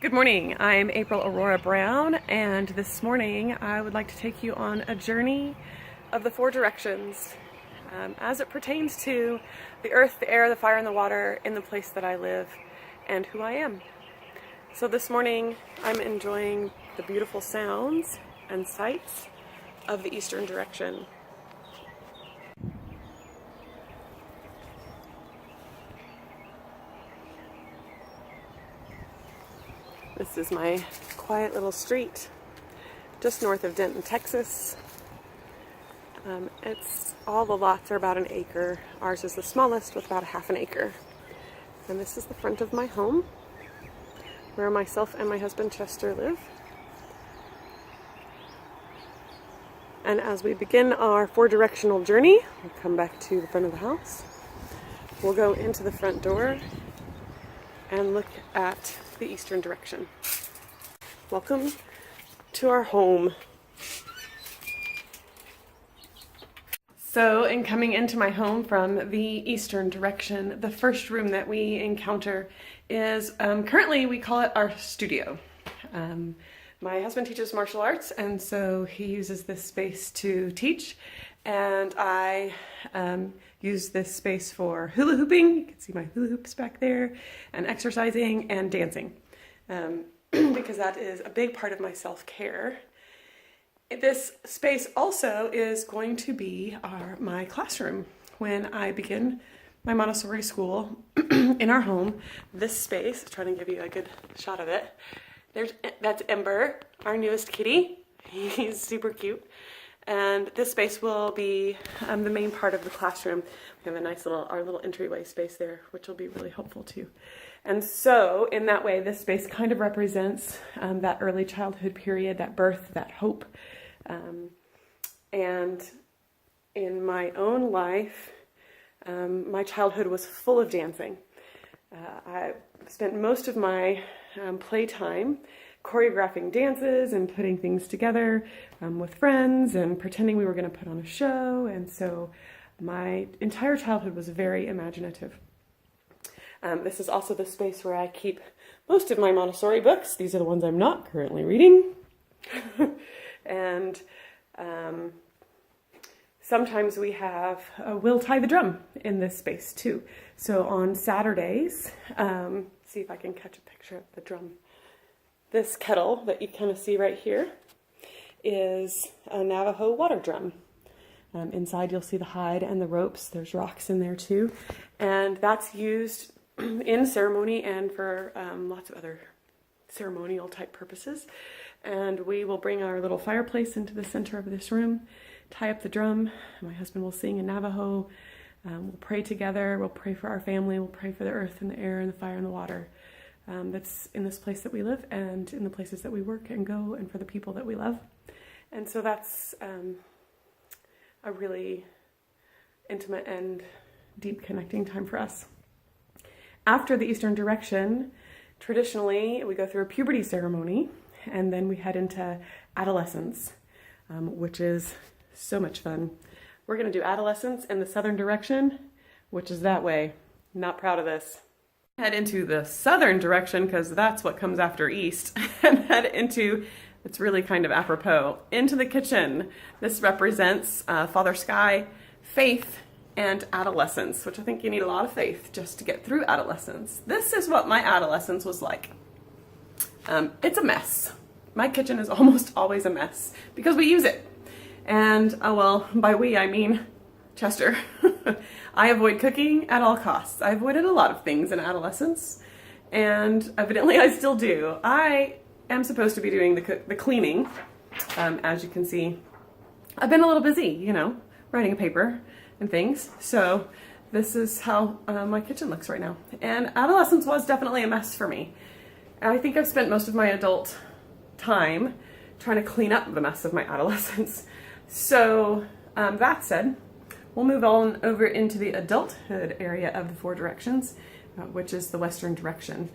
Good morning, I'm April Aurora Brown, and this morning I would like to take you on a journey of the four directions as it pertains to the earth, the air, the fire, and the water in the place that I live and who I am. So this morning I'm enjoying the beautiful sounds and sights of the eastern direction. This is my quiet little street just north of Denton, Texas. All the lots are about an acre. Ours is the smallest with about a half an acre. And this is the front of my home where myself and my husband Chester live. And as we begin our four-directional journey, we'll come back to the front of the house. We'll go into the front door and look at the eastern direction. Welcome to our home. So in coming into my home from the eastern direction, the first room that we encounter is, currently we call it our studio. My husband teaches martial arts, and so he uses this space to teach, and I use this space for hula hooping. You can see my hula hoops back there, and exercising and dancing, because that is a big part of my self-care. This space also is going to be my classroom when I begin my Montessori school in our home. This space, trying to give you a good shot of it. That's Ember, our newest kitty. He's super cute. And this space will be the main part of the classroom. We have a nice our little entryway space there, which will be really helpful too. And so in that way, this space kind of represents that early childhood period, that birth, that hope. And in my own life, my childhood was full of dancing. I spent most of my playtime choreographing dances and putting things together with friends and pretending we were going to put on a show. And so my entire childhood was very imaginative. This is also the space where I keep most of my Montessori books. These are the ones I'm not currently reading. And sometimes we have We'll Tie the Drum in this space too. So on Saturdays, see if I can catch a picture of the drum. This kettle that you kind of see right here is a Navajo water drum. Inside you'll see the hide and the ropes. There's rocks in there too. And that's used in ceremony and for lots of other ceremonial type purposes. And we will bring our little fireplace into the center of this room, tie up the drum. My husband will sing in Navajo. We'll pray together. We'll pray for our family. We'll pray for the earth and the air and the fire and the water that's in this place that we live and in the places that we work and go, and for the people that we love. And so that's a really intimate and deep connecting time for us. After the Eastern Direction, traditionally we go through a puberty ceremony, and then we head into adolescence, which is so much fun. We're going to do adolescence in the southern direction, which is that way. Not proud of this. Head into the southern direction because that's what comes after east, and head into, it's really kind of apropos, into the kitchen. This represents Father Sky, faith, and adolescence, which I think you need a lot of faith just to get through adolescence. This is what my adolescence was like. It's a mess. My kitchen is almost always a mess because we use it. And, oh well, by we I mean Chester. I avoid cooking at all costs. I avoided a lot of things in adolescence, and evidently I still do. I am supposed to be doing the cleaning. As you can see, I've been a little busy, writing a paper and things. So this is how my kitchen looks right now. And adolescence was definitely a mess for me. I think I've spent most of my adult time trying to clean up the mess of my adolescence. So that said, we'll move on over into the adulthood area of the four directions, which is the western direction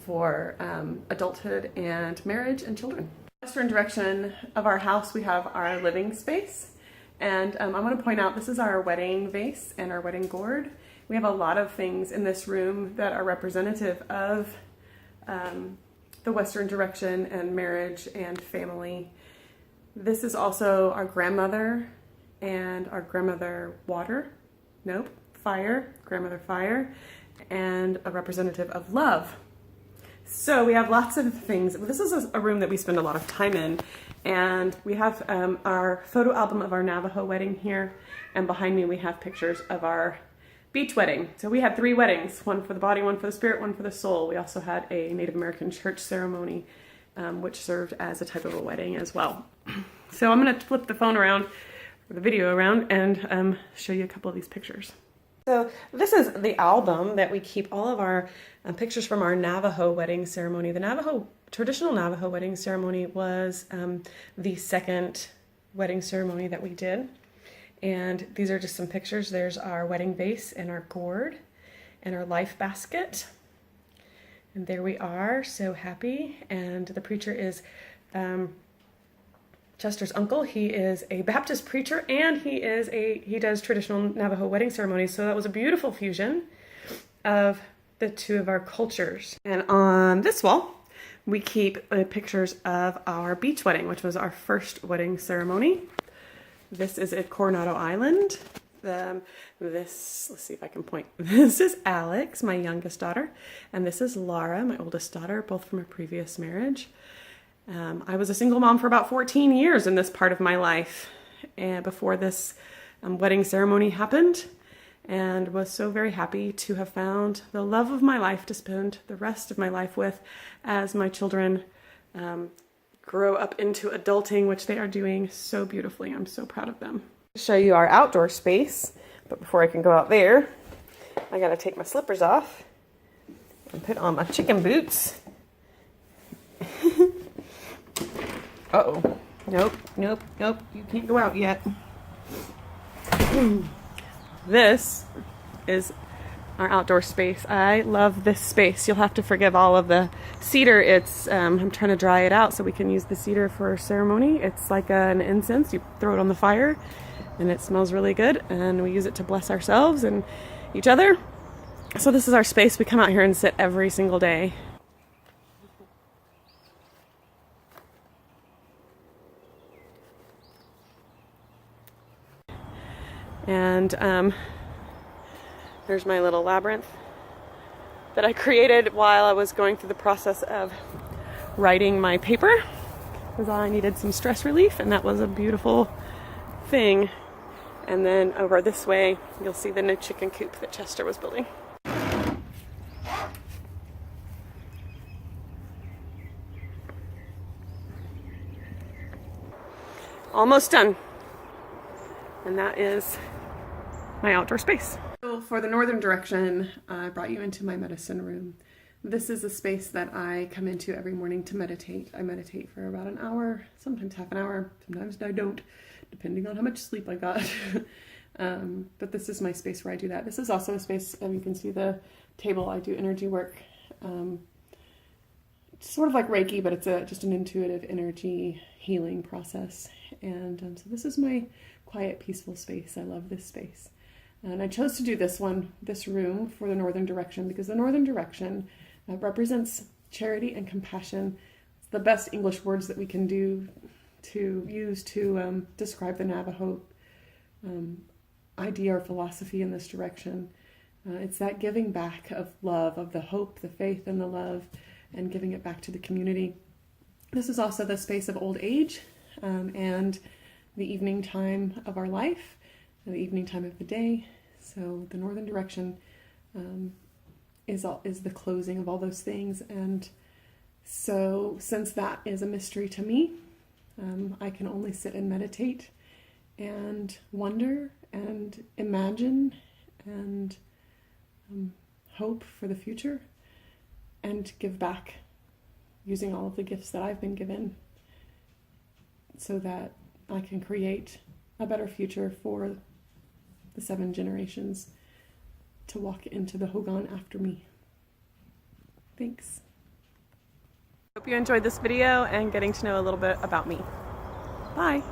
for adulthood and marriage and children. Western direction of our house, we have our living space. And I want to point out, this is our wedding vase and our wedding gourd. We have a lot of things in this room that are representative of the Western direction and marriage and family. This is also our grandmother and our grandmother grandmother fire, and a representative of love. So we have lots of things. This is a room that we spend a lot of time in, and we have our photo album of our Navajo wedding here, and behind me we have pictures of our beach wedding. So we had 3 weddings, one for the body, one for the spirit, one for the soul. We also had a Native American church ceremony, which served as a type of a wedding as well. So I'm going to flip the phone around, or the video around, and show you a couple of these pictures. So this is the album that we keep all of our pictures from our Navajo wedding ceremony. The traditional Navajo wedding ceremony was the second wedding ceremony that we did. And these are just some pictures. There's our wedding vase and our gourd and our life basket. And there we are, so happy. And the preacher is Chester's uncle. He is a Baptist preacher, and he does traditional Navajo wedding ceremonies. So that was a beautiful fusion of the two of our cultures. And on this wall, we keep pictures of our beach wedding, which was our first wedding ceremony. This is at Coronado Island. Let's see if I can point. This is Alex, my youngest daughter, and this is Laura, my oldest daughter, both from a previous marriage. I was a single mom for about 14 years in this part of my life, and before this wedding ceremony happened, and was so very happy to have found the love of my life to spend the rest of my life with as my children grow up into adulting, which they are doing so beautifully. I'm so proud of them. To show you our outdoor space, but before I can go out there, I gotta take my slippers off and put on my chicken boots. Uh-oh. Nope. You can't go out yet. This is our outdoor space. I love this space. You'll have to forgive all of the cedar. It's I'm trying to dry it out so we can use the cedar for ceremony. It's like an incense. You throw it on the fire and it smells really good, and we use it to bless ourselves and each other. So this is our space. We come out here and sit every single day. And there's my little labyrinth that I created while I was going through the process of writing my paper, because I needed some stress relief, and that was a beautiful thing. And then over this way, you'll see the new chicken coop that Chester was building. Almost done. And that is my outdoor space. So for the northern direction, I brought you into my medicine room. This is a space that I come into every morning to meditate. I meditate for about an hour, sometimes half an hour, sometimes I don't, depending on how much sleep I got. But this is my space where I do that. This is also a space, you can see the table, I do energy work. Sort of like Reiki, but it's just an intuitive energy healing process. And so this is my quiet, peaceful space. I love this space. And I chose to do this room for the northern direction, because the northern direction represents charity and compassion. It's the best English words that we can use to describe the Navajo idea or philosophy in this direction. It's that giving back of love, of the hope, the faith, and the love, and giving it back to the community. This is also the space of old age and the evening time of our life, the evening time of the day. So the northern direction is the closing of all those things. And so since that is a mystery to me, I can only sit and meditate and wonder and imagine and hope for the future and give back using all of the gifts that I've been given, so that I can create a better future for the 7 generations to walk into the Hogan after me. Thanks. Hope you enjoyed this video and getting to know a little bit about me. Bye.